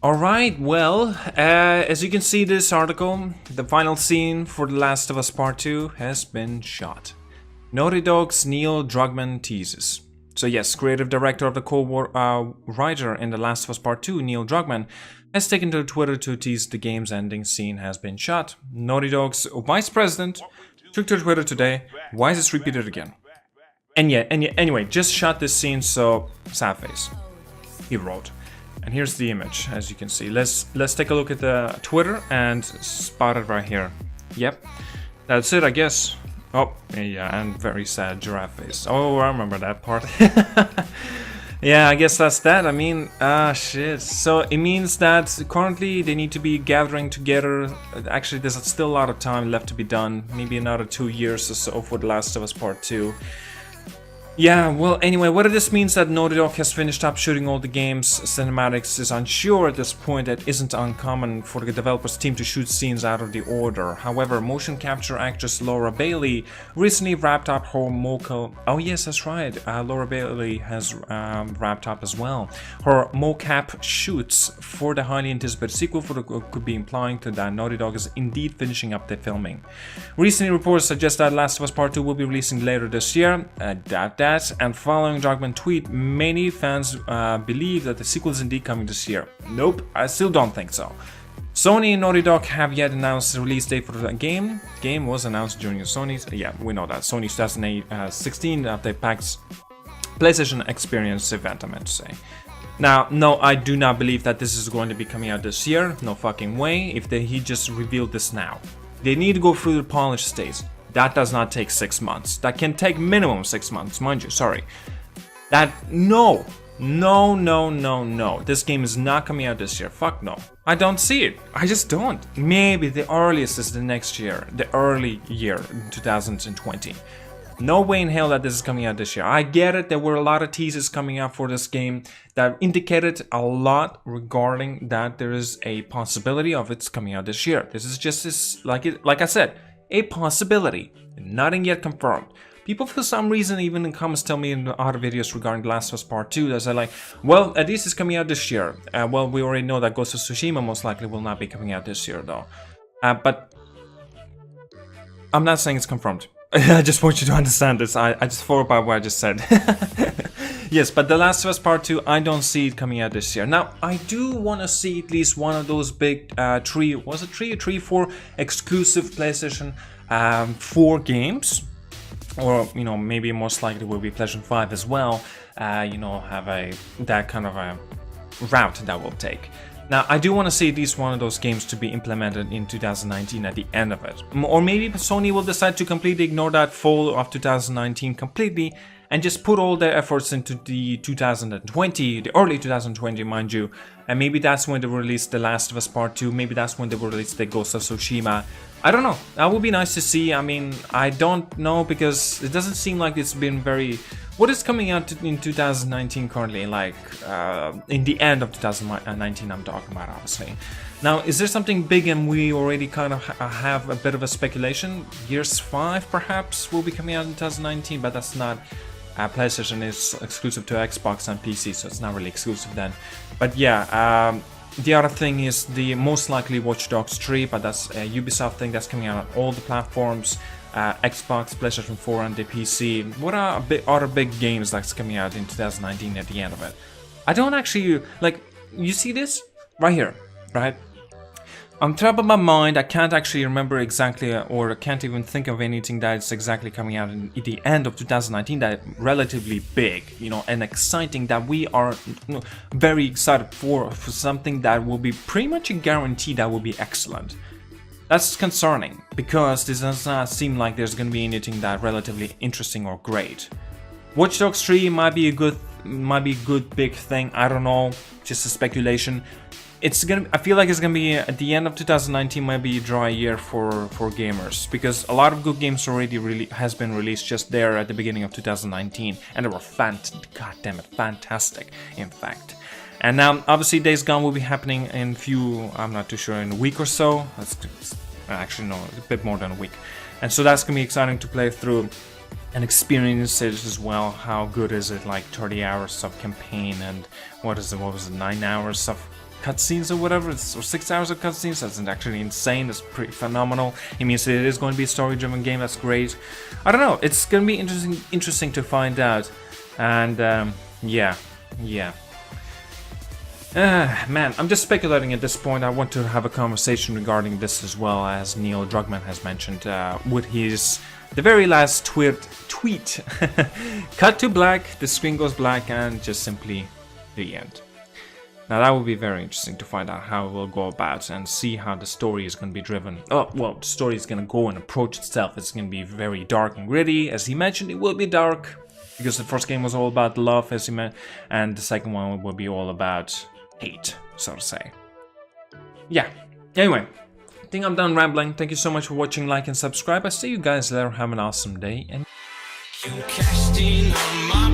Alright, well, as you can see this article, the final scene for The Last of Us Part 2 has been shot. Naughty Dog's Neil Druckmann teases. So yes, creative director of the co-writer in The Last of Us Part 2, Neil Druckmann, has taken to Twitter to tease the game's ending scene has been shot. Naughty Dog's vice president took to Twitter today, why is this repeated again? And anyway, just shot this scene, so sad face, he wrote. And here's the image, as you can see. Let's take a look at the Twitter and spot it right here. Yep, that's it, I guess. Oh, yeah, and very sad giraffe face. Oh, I remember that part. Yeah, I guess that's that. I mean, shit. So it means that currently they need to be gathering together. Actually, there's still a lot of time left to be done. Maybe another 2 years or so for The Last of Us Part 2. Yeah, well, anyway, whether this means that Naughty Dog has finished up shooting all the game's cinematics is unsure at this point. It isn't uncommon for the developers team to shoot scenes out of the order. However, motion capture actress Laura Bailey recently wrapped up her mocap... Oh yes, that's right, Laura Bailey has wrapped up as well. Her mocap shoots for the highly anticipated sequel could be implying that Naughty Dog is indeed finishing up the filming. Recently, reports suggest that Last of Us Part 2 will be releasing later this year. Doubt that. And following Druckmann tweet, many fans believe that the sequel is indeed coming this year. Nope, I still don't think so. Sony and Naughty Dog have yet announced the release date for the game. Game was announced during Sony's, yeah, we know that, Sony's 2016 update packs PlayStation Experience event, I meant to say. Now, no, I do not believe that this is going to be coming out this year. No fucking way. If he just revealed this now. They need to go through the polish stage. That does not take 6 months. That can take minimum 6 months, mind you, sorry. No. This game is not coming out this year. Fuck no. I don't see it. I just don't. Maybe the earliest is the next year. The early year, 2020. No way in hell that this is coming out this year. I get it, there were a lot of teasers coming out for this game that indicated a lot regarding that there is a possibility of it's coming out this year. This is just like I said, a possibility, nothing yet confirmed. People for some reason even in comments tell me in other videos regarding The Last of Us Part 2 that they're like, well, at least it's coming out this year. Well, we already know that Ghost of Tsushima most likely will not be coming out this year though. But I'm not saying it's confirmed. I just want you to understand this. I just thought about what I just said. Yes, but The Last of Us Part 2, I don't see it coming out this year. Now, I do want to see at least one of those big 4 exclusive PlayStation 4 games. Or, you know, maybe most likely will be PlayStation 5 as well. You know, have that kind of a route that will take. Now, I do want to see at least one of those games to be implemented in 2019 at the end of it. Or maybe Sony will decide to completely ignore that fall of 2019 completely and just put all their efforts into the 2020, the early 2020, mind you. And maybe that's when they will release The Last of Us Part 2. Maybe that's when they will release the Ghost of Tsushima. I don't know. That would be nice to see. I mean, I don't know because it doesn't seem like it's been very... What is coming out in 2019 currently? Like, in the end of 2019 I'm talking about, obviously. Now, is there something big and we already kind of have a bit of a speculation? Gears 5 perhaps will be coming out in 2019, but that's not... PlayStation is exclusive to Xbox and PC, so it's not really exclusive then. But yeah, the other thing is the most likely Watch Dogs 3, but that's a Ubisoft thing that's coming out on all the platforms. Xbox, PlayStation 4 and the PC. What are other big games that's coming out in 2019 at the end of it? I don't actually, like, you see this? Right here, right? On top of my mind, I can't actually remember exactly, or can't even think of anything that's exactly coming out at the end of 2019 that relatively big, you know, and exciting that we are very excited for something that will be pretty much a guarantee that will be excellent. That's concerning, because this does not seem like there's going to be anything that relatively interesting or great. Watch Dogs 3 might be a good big thing, I don't know, just a speculation. I feel like it's gonna be at the end of 2019 might be a dry year for gamers, because a lot of good games already has been released just there at the beginning of 2019, and they were fantastic, in fact. And now, obviously, Days Gone will be happening in I'm not too sure, in a week or so. Actually, no, a bit more than a week. And so that's gonna be exciting to play through and experience it as well. How good is it? Like 30 hours of campaign and what was it, 9 hours of cutscenes or whatever, or 6 hours of cutscenes. That's actually insane. That's pretty phenomenal. It means it is going to be a story-driven game. That's great. I don't know. It's going to be interesting to find out. And yeah. Man, I'm just speculating at this point. I want to have a conversation regarding this as well, as Neil Druckmann has mentioned with the very last tweet. Cut to black, the screen goes black, and just simply the end. Now that will be very interesting to find out how it will go about and see how the story is going to be driven. Oh, well, the story is going to go and approach itself. It's going to be very dark and gritty. As he mentioned, it will be dark because the first game was all about love, as he meant, and the second one will be all about hate, so to say. Yeah, anyway, I think I'm done rambling. Thank you so much for watching, like and subscribe. I see you guys later. Have an awesome day. And you cashed in on my